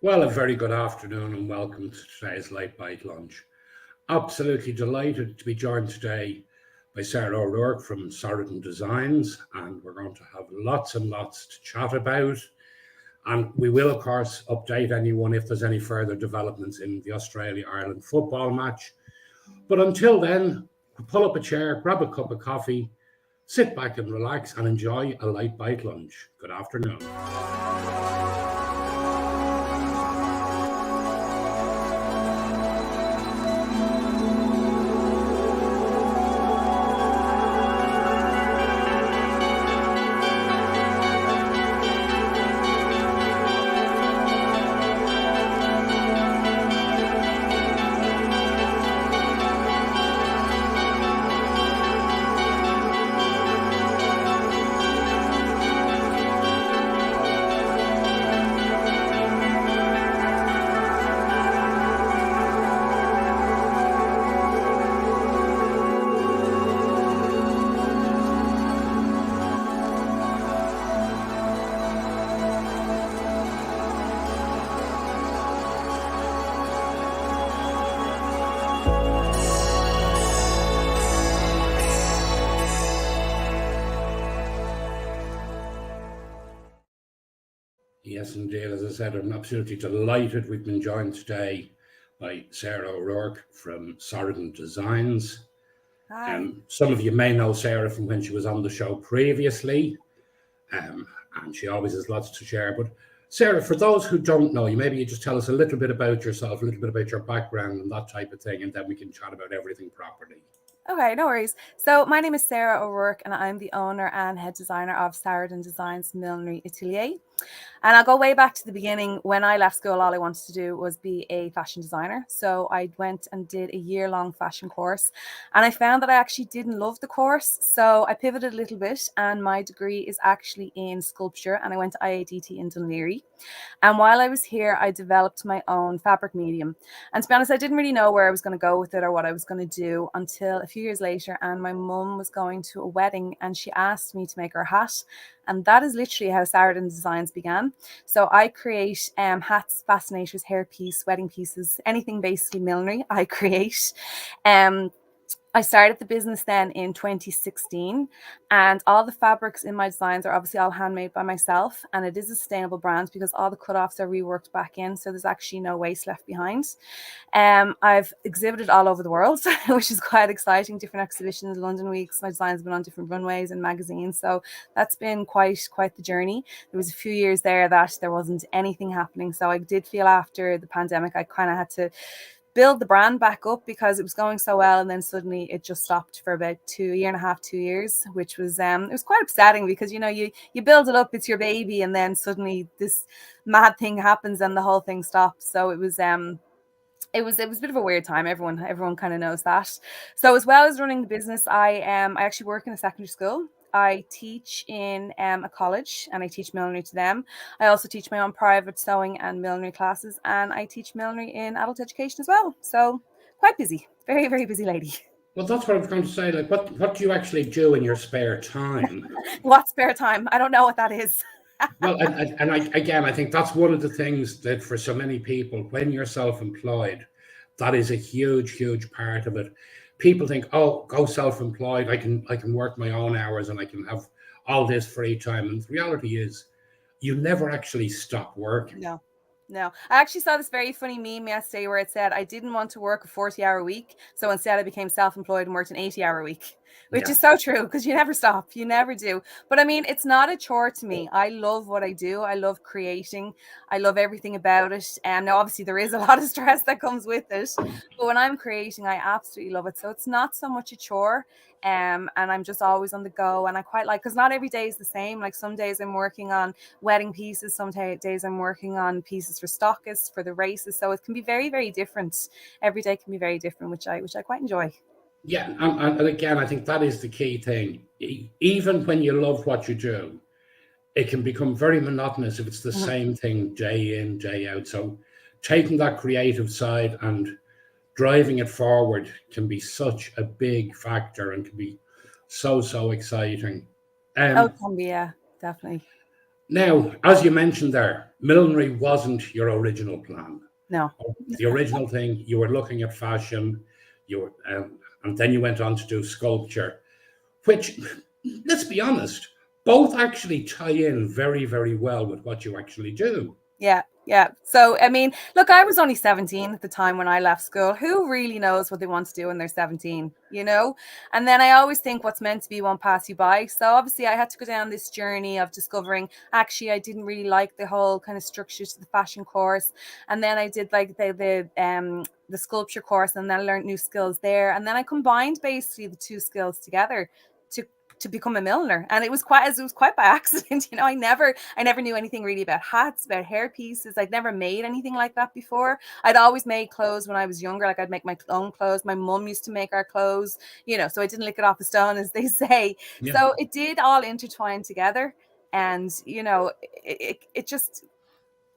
Well, a very good afternoon and welcome to today's Lite Bite Lunch. Absolutely delighted to be joined today by Sarah O'Rourke from Saraden Designs, and we're going to have lots and lots to chat about. And we will, of course, update anyone if there's any further developments in the Australia-Ireland football match. But until then, pull up a chair, grab a cup of coffee, sit back and relax and enjoy a Lite Bite Lunch. Good afternoon. Yes, indeed. As I said, I'm absolutely delighted we've been joined today by Sarah O'Rourke from Saraden Designs. Hi. Some of you may know Sarah from when she was on the show previously, and she always has lots to share. But Sarah, for those who don't know you, maybe you just tell us a little bit about yourself, a little bit about your background and that type of thing, and then we can chat about everything properly. Okay, no worries. So my name is Sarah O'Rourke and I'm the owner and head designer of Saraden Designs Millner Atelier. And I'll go way back to the beginning. When I left school, all I wanted to do was be a fashion designer. So I went and did a year-long fashion course. And I found that I actually didn't love the course. So I pivoted a little bit and my degree is actually in sculpture. And I went to IADT in Dunleary. And while I was here, I developed my own fabric medium. And to be honest, I didn't really know where I was going to go with it or what I was going to do until a few years later. And my mum was going to a wedding and she asked me to make her a hat. And that is literally how Saraden Designs began. So I create hats, fascinators, hairpiece, wedding pieces, anything basically millinery, I create. I started the business then in 2016, and all the fabrics in my designs are obviously all handmade by myself, and it is a sustainable brand because all the cutoffs are reworked back in, so there's actually no waste left behind. I've exhibited all over the world, which is quite exciting. Different exhibitions, London Weeks. My designs have been on different runways and magazines, so that's been quite the journey. There was a few years there that there wasn't anything happening, so I did feel after the pandemic I kind of had to build the brand back up because it was going so well, and then suddenly it just stopped for about 2 years, which was it was quite upsetting because you build it up, it's your baby, and then suddenly this mad thing happens and the whole thing stops. So it was a bit of a weird time. Everyone kind of knows that. So as well as running the business, I actually work in a secondary school. I teach in a college and I teach millinery to them. I also teach my own private sewing and millinery classes, and I teach millinery in adult education as well. So quite busy, very, very busy lady. Well, that's what I was going to say. Like, what do you actually do in your spare time? What spare time? I don't know what that is. Well, again, I think that's one of the things that for so many people, when you're self-employed, that is a huge part of it. People think, oh, go self-employed, I can work my own hours and I can have all this free time. And the reality is you never actually stop working. No. I actually saw this very funny meme yesterday where it said I didn't want to work a 40-hour week, so instead I became self-employed and worked an 80-hour week, which is so true because you never stop. You never do. But I mean, it's not a chore to me. I love what I do. I love creating. I love everything about it. And now obviously there is a lot of stress that comes with it. But when I'm creating, I absolutely love it. So it's not so much a chore. And I'm just always on the go. And I quite like, because not every day is the same. Like some days I'm working on wedding pieces. Some days I'm working on pieces for stockists, for the races. So it can be very, very different. Every day can be very different, which I quite enjoy. Yeah, and again, I think that is the key thing. Even when you love what you do, it can become very monotonous if it's the same thing day in, day out. So taking that creative side and driving it forward can be such a big factor and can be so exciting. It can be, yeah, definitely. Now, as you mentioned there, millinery wasn't your original plan. No. The original thing, you were looking at fashion, you were, and then you went on to do sculpture, which, let's be honest, both actually tie in very, very well with what you actually do. Yeah, yeah. So, I mean, look, I was only 17 at the time when I left school. Who really knows what they want to do when they're 17, you know? And then I always think what's meant to be won't pass you by. So, obviously, I had to go down this journey of discovering actually I didn't really like the whole kind of structure to the fashion course. And then I did like the sculpture course, and then I learned new skills there. And then I combined basically the two skills together to become a milliner. And it was quite by accident. You know, I never knew anything really about hats, about hair pieces. I'd never made anything like that before. I'd always made clothes when I was younger. Like I'd make my own clothes. My mum used to make our clothes, you know, so I didn't lick it off a stone, as they say. Yeah. So it did all intertwine together. And, you know, it just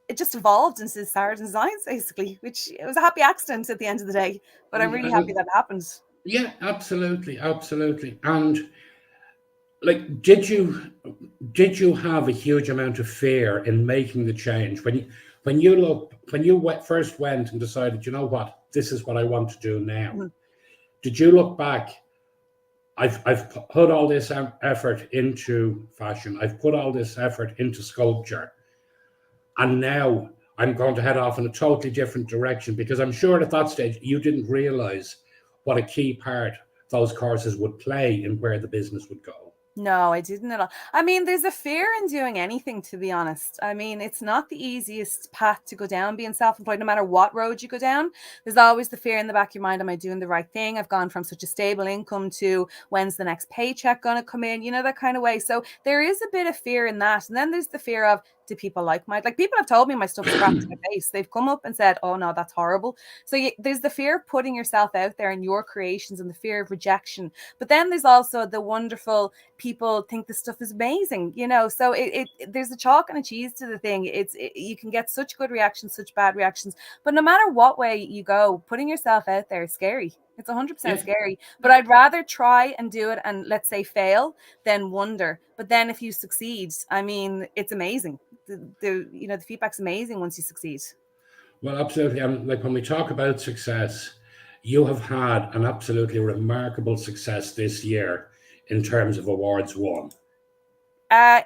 evolved into Saraden Designs, basically, which it was a happy accident at the end of the day. But I'm really happy that happened. Yeah, absolutely, absolutely. And like, did you have a huge amount of fear in making the change when you first went and decided, you know what, this is what I want to do now? Mm-hmm. Did you look back? I've put all this effort into fashion. I've put all this effort into sculpture, and now I'm going to head off in a totally different direction, because I'm sure at that stage you didn't realize what a key part those courses would play in where the business would go. No, I didn't at all. I mean, there's a fear in doing anything, to be honest. I mean, it's not the easiest path to go down being self-employed, no matter what road you go down. There's always the fear in the back of your mind, am I doing the right thing? I've gone from such a stable income to when's the next paycheck going to come in? You know, that kind of way. So there is a bit of fear in that. And then there's the fear of, do people like people have told me my stuff scratched my face. They've come up and said, oh no, that's horrible. So there's the fear of putting yourself out there and your creations, and the fear of rejection. But then there's also the wonderful people think the stuff is amazing, you know. So there's a chalk and a cheese to the thing. You can get such good reactions, such bad reactions. But no matter what way you go, putting yourself out there is scary. It's 100% scary, but I'd rather try and do it and, let's say, fail than wonder. But then if you succeed, I mean, it's amazing. The feedback's amazing once you succeed. Well, absolutely. And like, when we talk about success, you have had an absolutely remarkable success this year in terms of awards won.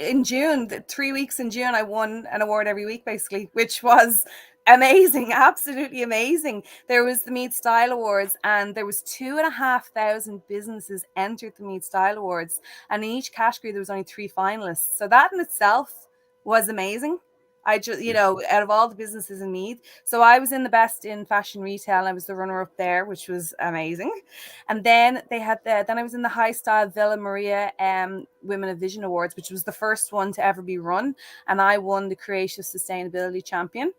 In June, 3 weeks in June, I won an award every week, basically, which was amazing, absolutely amazing. There was the Mead Style Awards, and there was 2,500 businesses entered the Mead Style Awards, and in each category there was only 3 finalists. So that in itself was amazing. I just, you know, out of all the businesses in Meath. So I was in the best in fashion retail. I was the runner up there, which was amazing. And then then I was in the high style Villa Maria Women of Vision Awards, which was the first one to ever be run. And I won the Creative Sustainability Champion.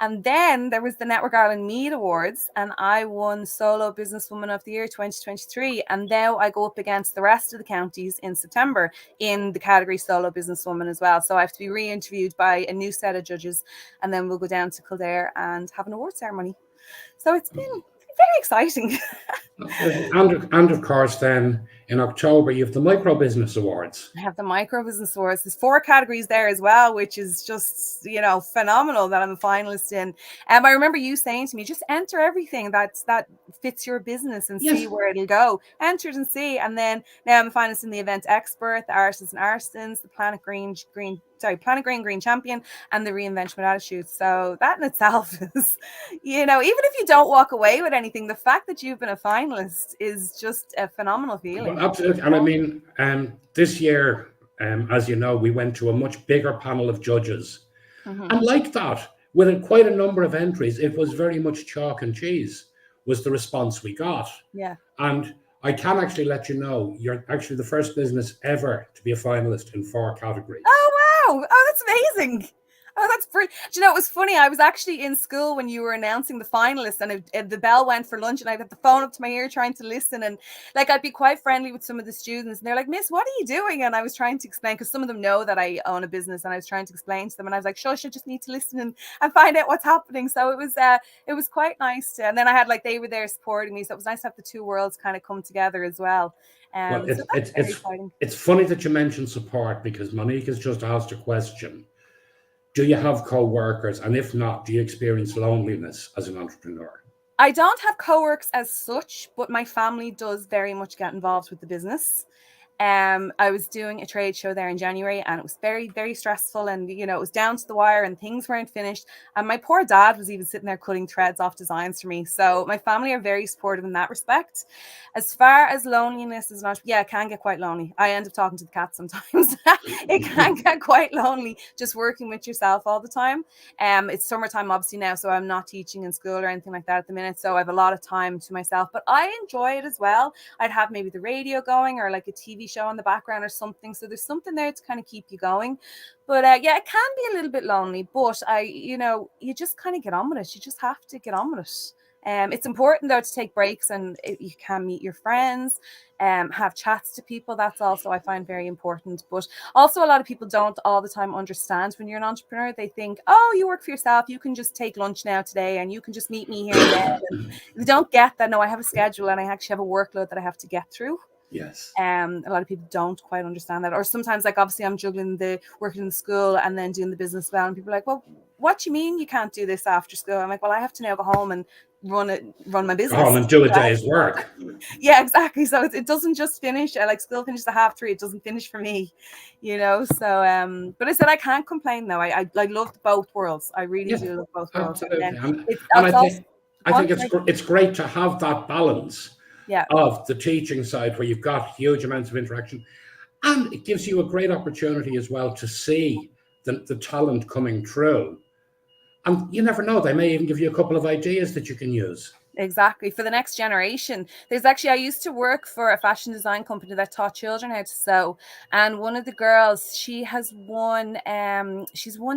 And then there was the Network Ireland Mead Awards, and I won Solo Businesswoman of the Year 2023. And now I go up against the rest of the counties in September in the category Solo Businesswoman as well. So I have to be re-interviewed by a new set of judges, and then we'll go down to Kildare and have an award ceremony. So it's been very exciting. And of course, then in October, you have the Micro Business Awards. I have the Micro Business Awards. There's 4 categories there as well, which is just, you know, phenomenal that I'm a finalist in. I remember you saying to me, just enter everything that fits your business and see where it'll go. Enter it and see. And then now I'm a finalist in the Event Expert, the Artists and Artisans, the Planet Green Green Champion, and the Reinvention with Attitude. So that in itself is, you know, even if you don't walk away with anything, the fact that you've been a finalist is just a phenomenal feeling. Well, absolutely. And I mean, this year, as you know, we went to a much bigger panel of judges. And like that, with quite a number of entries, it was very much chalk and cheese was the response we got. Yeah. And I can actually let you know, you're actually the first business ever to be a finalist in 4 categories. Oh, wow. Oh, that's amazing. Oh, that's pretty. Do you know, it was funny. I was actually in school when you were announcing the finalists, and the bell went for lunch, and I'd have the phone up to my ear trying to listen. And like, I'd be quite friendly with some of the students, and they're like, "Miss, what are you doing?" And I was trying to explain, because some of them know that I own a business, and I was trying to explain to them, and I was like, "Shush, I just need to listen and find out what's happening." So it was quite nice. And then I had, like, they were there supporting me, so it was nice to have the two worlds kind of come together as well. Well, So that's very exciting. it's funny that you mentioned support, because Monique has just asked a question. Do you have co-workers? And if not, do you experience loneliness as an entrepreneur? I don't have co-works as such, but my family does very much get involved with the business. I was doing a trade show there in January, and it was very, very stressful, and it was down to the wire, and things weren't finished. And my poor dad was even sitting there cutting threads off designs for me. So my family are very supportive in that respect. As far as loneliness is not, yeah, it can get quite lonely. I end up talking to the cat sometimes. It can get quite lonely just working with yourself all the time. It's summertime obviously now, so I'm not teaching in school or anything like that at the minute. So I have a lot of time to myself, but I enjoy it as well. I'd have maybe the radio going, or like a TV show in the background or something. So there's something there to kind of keep you going. But yeah, it can be a little bit lonely, but you just kind of get on with it. You just have to get on with it. It's important though to take breaks, and you can meet your friends, have chats to people. That's also, I find, very important. But also, a lot of people don't all the time understand when you're an entrepreneur. They think, oh, you work for yourself, you can just take lunch now today, and you can just meet me here and there. And they don't get that. No, I have a schedule, and I actually have a workload that I have to get through. Yes. A lot of people don't quite understand that. Or sometimes, like, obviously I'm juggling the working in the school and then doing the business as well, and people are like, well, what do you mean you can't do this after school? I'm like, well, I have to now go home and run my business. Go home and do a day's work. Yeah, exactly. So it doesn't just finish, like school finishes at 3:30. It doesn't finish for me, so but I said I can't complain though. I love both worlds. I really do love both worlds. Absolutely. And I think it's great to have that balance. Yeah. Of the teaching side, where you've got huge amounts of interaction, and it gives you a great opportunity as well to see the talent coming through. And you never know, they may even give you a couple of ideas that you can use. Exactly, for the next generation. There's actually, I used to work for a fashion design company that taught children how to sew, and one of the girls, she's won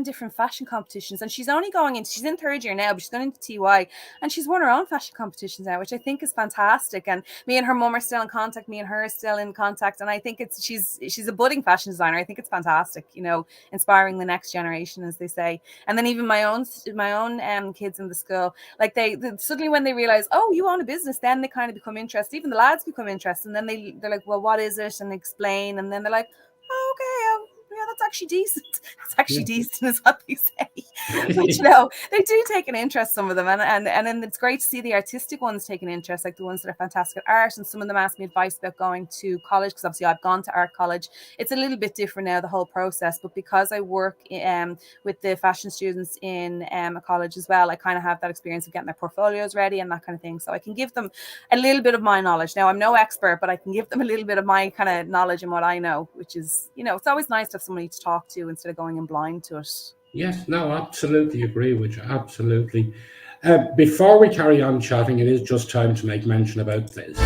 different fashion competitions, and she's in third year now, but she's going into TY, and she's won her own fashion competitions now, which I think is fantastic. And me and her mum are still in contact, me and her are still in contact, and I think she's a budding fashion designer. I think it's fantastic, inspiring the next generation, as they say. And then even my own kids in the school, like they suddenly, when they realize, oh, you own a business, then they kind of become interested. Even the lads become interested, and then they're like, well, what is it? And explain, and then they're like, oh, okay, yeah, that's actually decent. It's actually decent, is what they say. But they do take an interest, some of them, and then it's great to see the artistic ones take an interest, like the ones that are fantastic at art. And some of them ask me advice about going to college, because obviously I've gone to art college. It's a little bit different now, the whole process, but because I work with the fashion students in a college as well, I kind of have that experience of getting their portfolios ready and that kind of thing. So I can give them a little bit of my knowledge. Now, I'm no expert, but I can give them a little bit of my kind of knowledge and what I know, which is, it's always nice to have somebody to talk to instead of going in blind to it. Yes, no, absolutely agree with you. Absolutely. Before we carry on chatting, it is just time to make mention about this.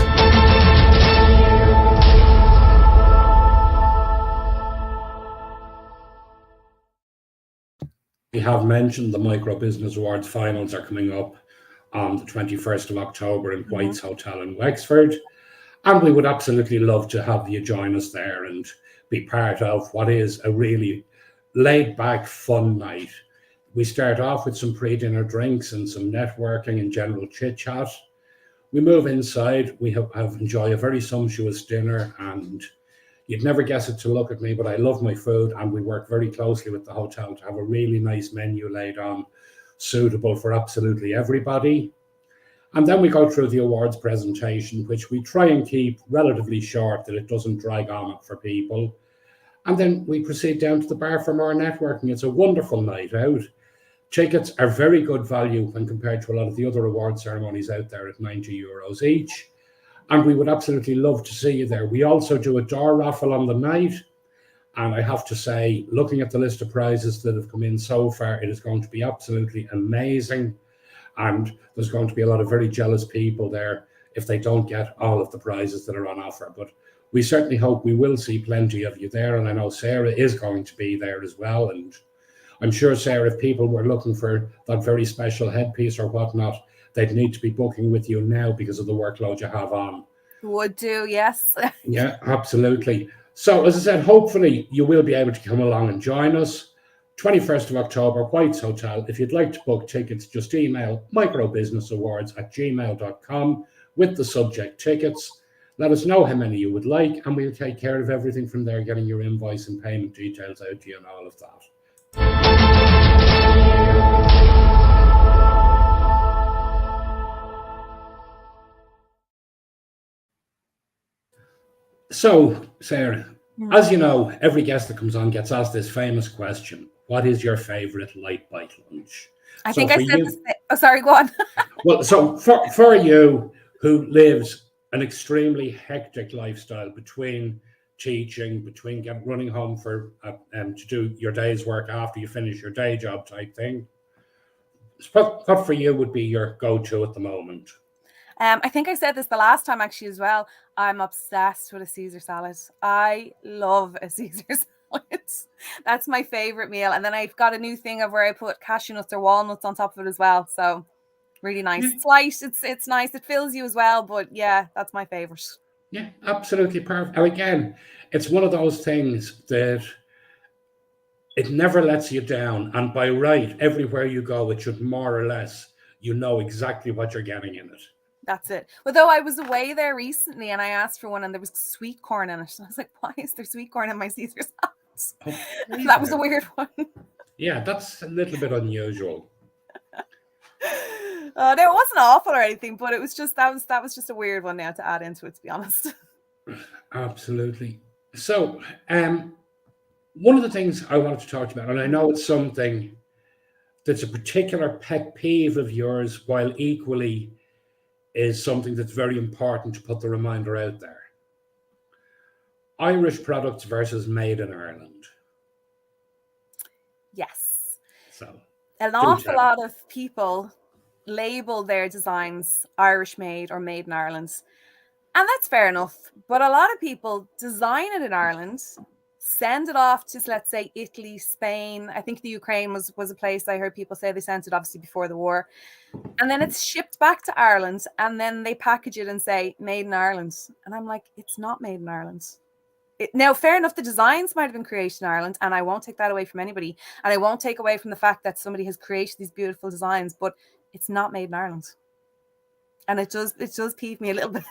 We have mentioned the Micro Business Awards finals are coming up on the 21st of October in White's Hotel in Wexford. And we would absolutely love to have you join us there and be part of what is a really laid back, fun night. We start off with some pre-dinner drinks and some networking and general chit chat. We move inside. We have enjoy a very sumptuous dinner, and you'd never guess it to look at me, but I love my food, and we work very closely with the hotel to have a really nice menu laid on, suitable for absolutely everybody. And then we go through the awards presentation, which we try and keep relatively short, that it doesn't drag on for people. And then we proceed down to the bar for more networking. It's a wonderful night out. Tickets are very good value when compared to a lot of the other award ceremonies out there at €90 each. And we would absolutely love to see you there. We also do a door raffle on the night. And I have to say, looking at the list of prizes that have come in so far, it is going to be absolutely amazing. And there's going to be a lot of very jealous people there if they don't get all of the prizes that are on offer. But we certainly hope we will see plenty of you there. And I know Sarah is going to be there as well. And I'm sure, Sarah, if people were looking for that very special headpiece or whatnot, they'd need to be booking with you now because of the workload you have on. Would do, yes. Yeah, absolutely. So, as I said, hopefully you will be able to come along and join us. 21st of October, White's Hotel. If you'd like to book tickets, just email microbusinessawards@gmail.com with the subject tickets. Let us know how many you would like, and we'll take care of everything from there, getting your invoice and payment details out to you and all of that. So, Sarah, as you know, every guest that comes on gets asked this famous question: what is your favorite Lite Bite lunch? I think I said this. Oh, sorry, go on. Well, so for you, who lives an extremely hectic lifestyle between teaching, between running home for to do your day's work after you finish your day job type thing, what for you would be your go-to at the moment? I think I said this the last time actually as well. I'm obsessed with a Caesar salad. I love a Caesar salad. That's my favorite meal. And then I've got a new thing of where I put cashew nuts or walnuts on top of it as well. So really nice. Yeah. It's light. It's nice. It fills you as well. But yeah, that's my favorite. Yeah, absolutely perfect. And again, it's one of those things that it never lets you down. And by right, everywhere you go, it should more or less, you know exactly what you're getting in it. That's it. Although I was away there recently and I asked for one and there was sweet corn in it. And I was like, why is there sweet corn in my Caesar salad? Oh, that was a weird one. Yeah, that's a little bit unusual. No, it wasn't awful or anything, but it was just that was just a weird one now to add into it, to be honest. Absolutely. So, one of the things I wanted to talk about, and I know it's something that's a particular pet peeve of yours, while equally is something that's very important to put the reminder out there. Irish products versus made in Ireland. Yes. So an awful lot of people label their designs Irish made or made in Ireland. And that's fair enough. But a lot of people design it in Ireland, send it off to, let's say, Italy, Spain. I think the Ukraine was a place I heard people say they sent it obviously before the war. And then it's shipped back to Ireland and then they package it and say made in Ireland. And I'm like, it's not made in Ireland. Now, fair enough, the designs might have been created in Ireland, and I won't take that away from anybody. And I won't take away from the fact that somebody has created these beautiful designs, but it's not made in Ireland. And it does peeve me a little bit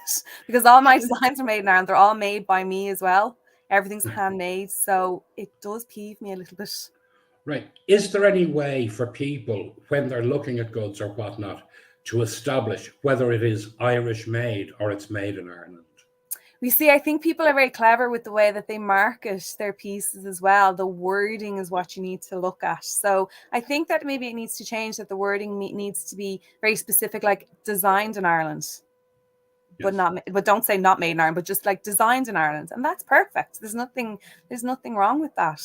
because all my designs are made in Ireland. They're all made by me as well. Everything's handmade. So it does peeve me a little bit. Right. Is there any way for people, when they're looking at goods or whatnot, to establish whether it is Irish made or it's made in Ireland? You see, I think people are very clever with the way that they market their pieces as well. The wording is what you need to look at. So I think that maybe it needs to change, that the wording needs to be very specific, like designed in Ireland. Yes. But don't say not made in Ireland, but just like designed in Ireland. And that's perfect. There's nothing wrong with that.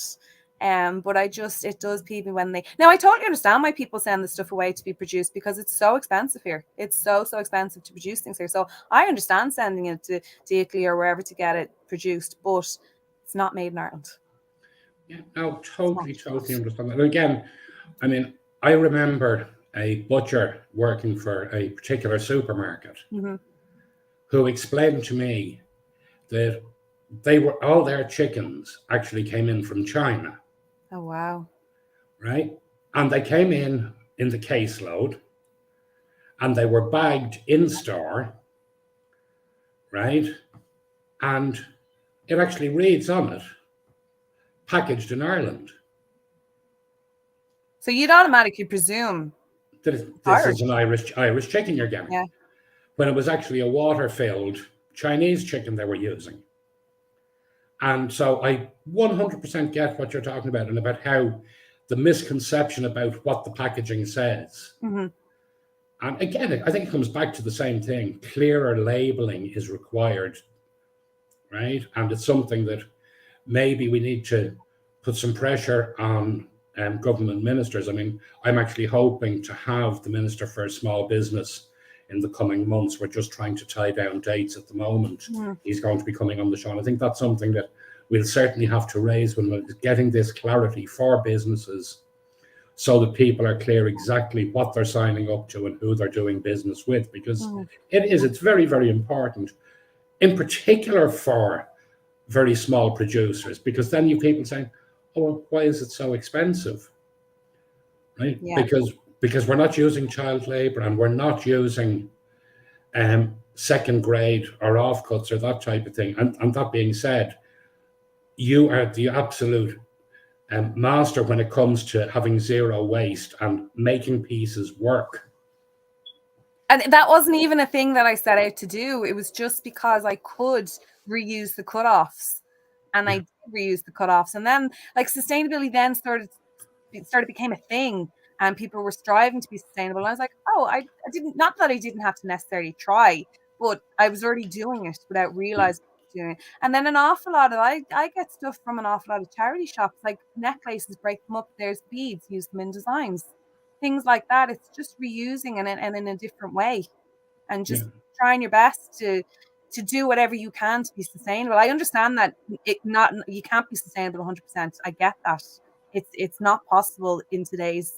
But it does peeve me when now I totally understand why people send the stuff away to be produced because it's so expensive here. It's so expensive to produce things here. So I understand sending it to Italy or wherever to get it produced, but it's not made in Ireland. Yeah, no, totally understand that. And again, I mean, I remember a butcher working for a particular supermarket who explained to me that all their chickens actually came in from China. Oh, wow. Right? And they came in the caseload and they were bagged in store, right? And it actually reads on it, packaged in Ireland. So you'd automatically presume that this is an Irish chicken you're getting. Yeah. When it was actually a water-filled Chinese chicken they were using. And so I 100% get what you're talking about and about how the misconception about what the packaging says. Mm-hmm. And again, I think it comes back to the same thing. Clearer labeling is required, right? And it's something that maybe we need to put some pressure on government ministers. I mean, I'm actually hoping to have the Minister for Small Business in the coming months. We're just trying to tie down dates at the moment. He's going to be coming on the show. And I think that's something that we'll certainly have to raise when we're getting this clarity for businesses so that people are clear exactly what they're signing up to and who they're doing business with, because it's very, very important, in particular for very small producers, because then you people saying, oh, well, why is it so expensive? Right? Yeah. Because we're not using child labor, and we're not using second grade or offcuts or that type of thing. And that being said, you are the absolute master when it comes to having zero waste and making pieces work. And that wasn't even a thing that I set out to do. It was just because I could reuse the cutoffs, and I did reuse the cutoffs. And then, like, sustainability then started became a thing, and people were striving to be sustainable. And I was like, oh, I didn't, not that I didn't have to necessarily try, but I was already doing it without realizing I was doing it. And then an awful lot of I get stuff from an awful lot of charity shops, like necklaces, break them up, there's beads, use them in designs, things like that. It's just reusing and in a different way, and Yeah. just trying your best to do whatever you can to be sustainable. I understand that you can't be sustainable 100%. I get that. It's not possible in today's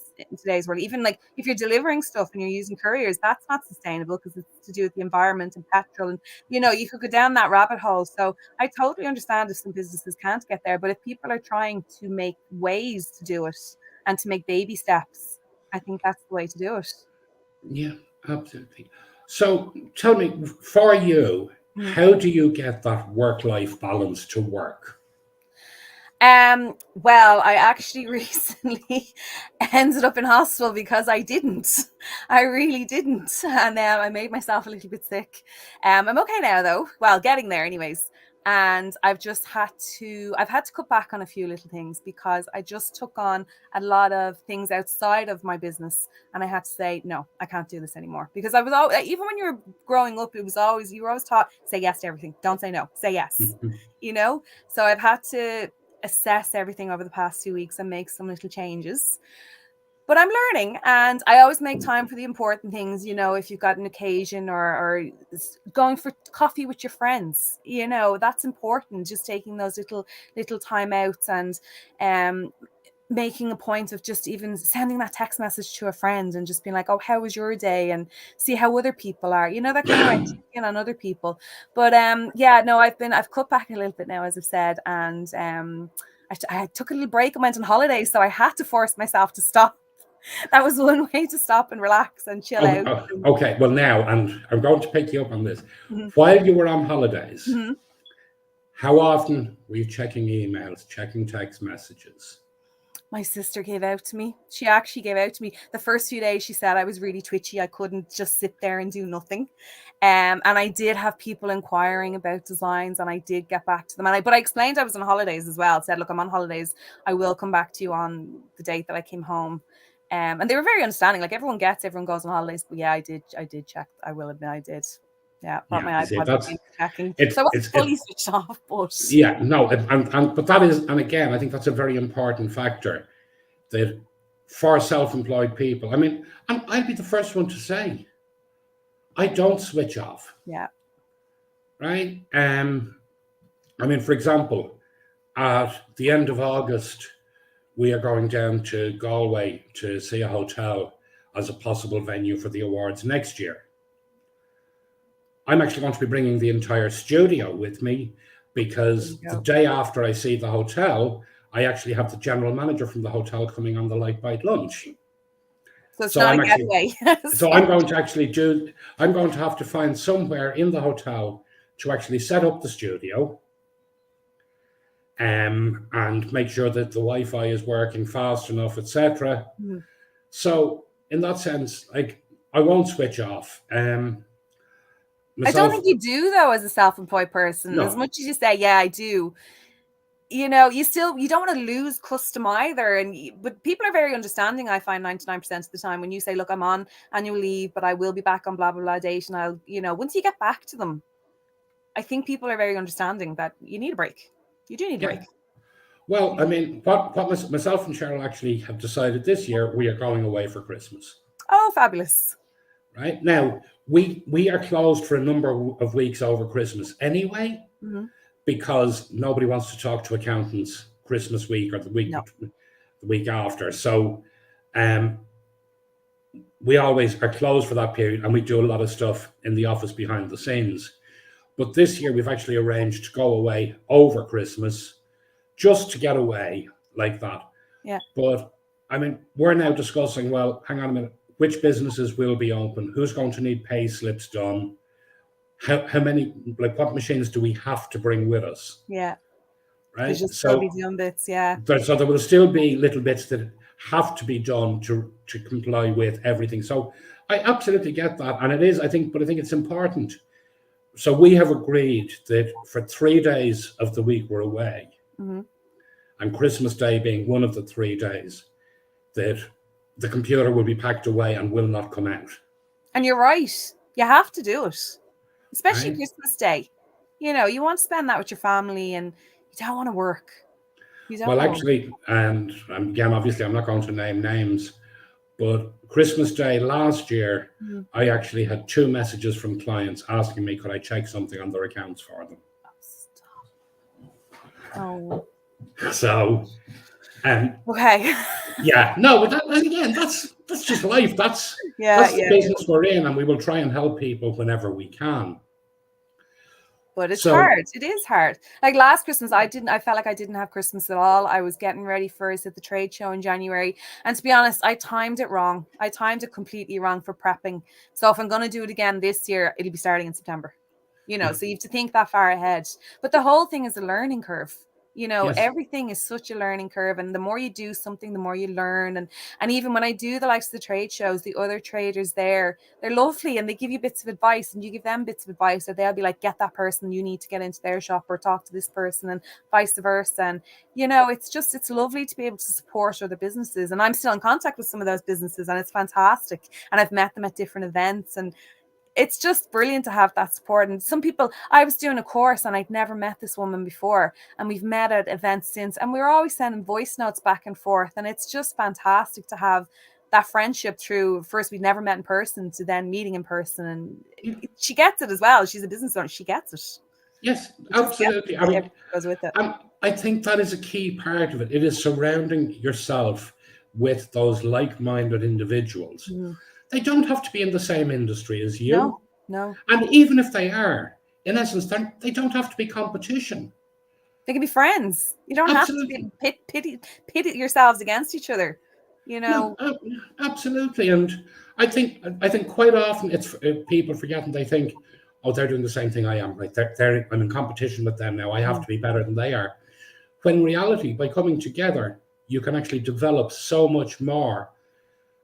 world. Even like if you're delivering stuff and you're using couriers, that's not sustainable because it's to do with the environment and petrol, and you could go down that rabbit hole. So I totally understand if some businesses can't get there, but if people are trying to make ways to do it and to make baby steps, I think that's the way to do it. Yeah, absolutely. So tell me, for you, how do you get that work-life balance to work? Well, I actually recently ended up in hospital because I didn't. I really didn't. And I made myself a little bit sick. I'm okay now though. Well, getting there anyways. And I've had to cut back on a few little things because I just took on a lot of things outside of my business, and I had to say, no, I can't do this anymore. Because I was always, even when you were growing up, you were always taught, say yes to everything. Don't say no, say yes, So I've had to assess everything over the past 2 weeks and make some little changes. But I'm learning, and I always make time for the important things, if you've got an occasion or going for coffee with your friends, that's important. Just taking those little time outs, and making a point of just even sending that text message to a friend and just being like, oh, how was your day? And see how other people are, that kind of way, checking on other people. But I've cut back a little bit now, as I've said, and I took a little break and went on holiday, so I had to force myself to stop. That was one way to stop and relax and chill out. Okay, well now, and I'm going to pick you up on this. While you were on holidays, how often were you checking emails, checking text messages? My sister gave out to me. She actually gave out to me. The first few days, she said I was really twitchy. I couldn't just sit there and do nothing. And I did have people inquiring about designs, and I did get back to them. But I explained I was on holidays as well. I said, look, I'm on holidays. I will come back to you on the date that I came home. And they were very understanding. Like everyone goes on holidays. But yeah, I did check. I will admit I did. Yeah, brought my iPad checking. So I wasn't fully switched off, but yeah, no, but that is, and again, I think that's a very important factor that for self-employed people. I mean, I'd be the first one to say, I don't switch off. Yeah. Right. I mean, for example, at the end of August, we are going down to Galway to see a hotel as a possible venue for the awards next year. I'm actually going to be bringing the entire studio with me because the day after I see the hotel, I actually have the general manager from the hotel coming on the Lite Bite Lunch. So it's not a getaway. So I'm going to have to find somewhere in the hotel to actually set up the studio, and make sure that the Wi-Fi is working fast enough, etc. So in that sense, like, I won't switch off. I don't think you do though, as a self-employed person. No. As much as you say, yeah, I do. You don't want to lose custom either. But people are very understanding. I find 99% of the time when you say, look, I'm on annual leave, but I will be back on blah, blah, blah date. And I'll, once you get back to them, I think people are very understanding that you need a break. You do need a break. Well, I mean, what myself and Cheryl actually have decided this year, we are going away for Christmas. Oh, fabulous. Right now, we are closed for a number of weeks over Christmas anyway, because nobody wants to talk to accountants Christmas week or the week after. So Um, we always are closed for that period, and we do a lot of stuff in the office behind the scenes. But this year we've actually arranged to go away over Christmas, just to get away like that. Yeah. But I mean, we're now discussing, well, hang on a minute, which businesses will be open? Who's going to need pay slips done? How many, like, what machines do we have to bring with us? Yeah. Right. There's just so many dumb bits. Yeah. So there will still be little bits that have to be done to comply with everything. So I absolutely get that. And it is, I think it's important. So we have agreed that for 3 days of the week we're away, and Christmas Day being one of the 3 days, that the computer will be packed away and will not come out. And you're right. You have to do it, especially Right. Christmas Day. You know, you want to spend that with your family, and you don't want to work. You don't Well, want actually, and again, obviously, I'm not going to name names, but Christmas Day last year, I actually had 2 messages from clients asking me, could I check something on their accounts for them? Oh. So, okay. yeah, no, but again, that's just life. That's the business we're in, and we will try and help people whenever we can. But it's hard. It is hard. Like last Christmas, I felt like I didn't have Christmas at all. I was getting ready for it at the trade show in January. And to be honest, I timed it wrong. I timed it completely wrong for prepping. So if I'm going to do it again this year, it'll be starting in September. You know, so you have to think that far ahead. But the whole thing is a learning curve. You know, everything is such a learning curve, and the more you do something, the more you learn. And even when I do the likes of the trade shows, the other traders there, they're lovely, and they give you bits of advice, and you give them bits of advice, or they'll be like, get that person, you need to get into their shop, or talk to this person, and vice versa. And you know, it's lovely to be able to support other businesses. And I'm still in contact with some of those businesses, and it's fantastic. And I've met them at different events, and it's just brilliant to have that support. And some people, I was doing a course and I'd never met this woman before, and we've met at events since, and we were always sending voice notes back and forth. And it's just fantastic to have that friendship through, first we'd never met in person, to then meeting in person. And she gets it as well. She's a business owner. She gets it. Yes, absolutely. I mean, goes with it. I think that is a key part of it. It is surrounding yourself with those like-minded individuals. They don't have to be in the same industry as you. No. And even if they are, in essence, they don't have to be competition. They can be friends. You don't have to pit yourselves against each other. You know. No, absolutely. And I think quite often it's people forgetting. They think, oh, they're doing the same thing I am. Right? I'm in competition with them now. I have to be better than they are. When in reality, by coming together, you can actually develop so much more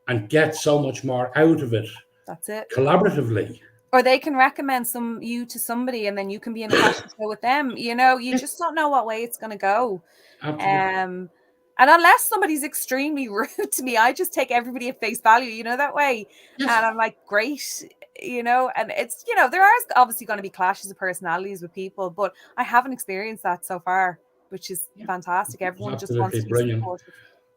and get so much more out of it. That's it. Collaboratively. Or they can recommend you to somebody, and then you can be in a fashion show with them. You know, you just don't know what way it's going to go. Absolutely. And unless somebody's extremely rude to me, I just take everybody at face value, you know, that way. Yes. And I'm like, great, you know, and it's, you know, there are obviously going to be clashes of personalities with people, but I haven't experienced that so far, which is fantastic. Everyone just wants to be supportive.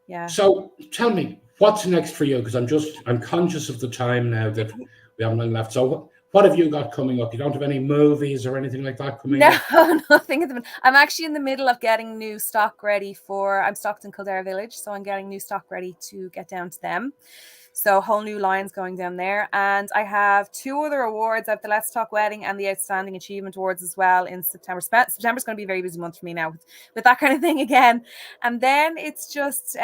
Yeah. So tell me, what's next for you? Because I'm conscious of the time now that we haven't long left. So what have you got coming up? You don't have any movies or anything like that coming up? No, nothing at the minute. I'm actually in the middle of getting new stock ready I'm stocked in Kildare Village, so I'm getting new stock ready to get down to them. So whole new lines going down there. And I have 2 other awards. I have the Let's Talk Wedding and the Outstanding Achievement Awards as well in September. September's going to be a very busy month for me now with that kind of thing again. And then it's just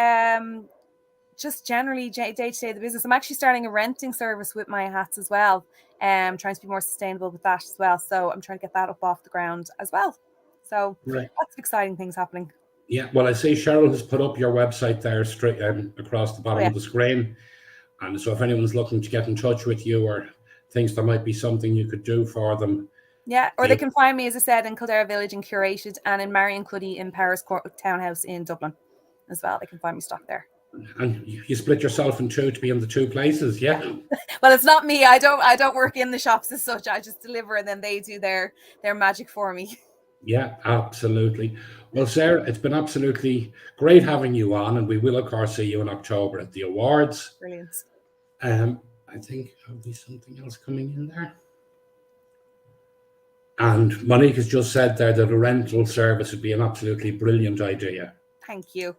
generally day-to-day the business. I'm actually starting a renting service with my hats as well. Trying to be more sustainable with that as well. So I'm trying to get that up off the ground as well. So lots of exciting things happening. Yeah, well, I see Cheryl has put up your website there straight across the bottom of the screen. And so if anyone's looking to get in touch with you or thinks there might be something you could do for them. Yeah, or they can find me, as I said, in Kildare Village in Curated, and in Marion Cuddy in Powers Court Townhouse in Dublin as well. They can find me stock there. And you split yourself in 2 to be in the 2 places, yeah? Well, it's not me. I don't work in the shops as such. I just deliver, and then they do their magic for me. Yeah, absolutely. Well, Sarah, it's been absolutely great having you on, and we will, of course, see you in October at the awards. Brilliant. I think there'll be something else coming in there. And Monique has just said there that a rental service would be an absolutely brilliant idea. Thank you.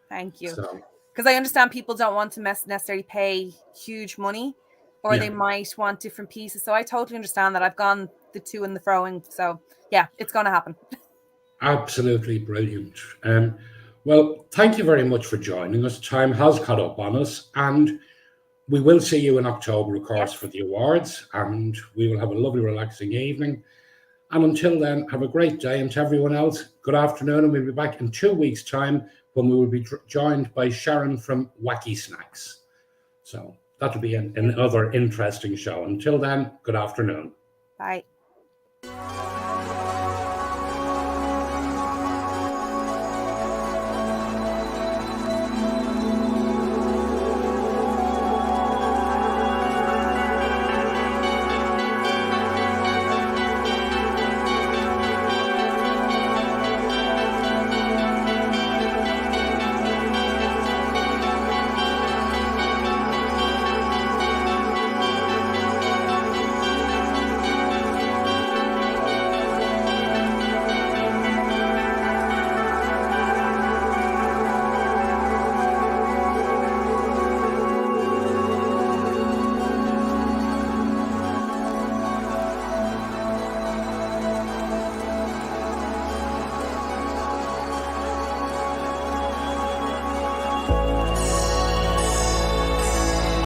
Thank you. So because I understand people don't want to necessarily pay huge money, or they might want different pieces. So I totally understand that. I've gone the to and the froing. So yeah, it's going to happen. Absolutely brilliant. Well, thank you very much for joining us. Time has caught up on us, and we will see you in October, of course, for the awards, and we will have a lovely, relaxing evening. And until then, have a great day. And to everyone else, good afternoon. And we'll be back in 2 weeks' time when we will be joined by Sharon from Wacky Snacks. So that'll be another interesting show. Until then, good afternoon. Bye.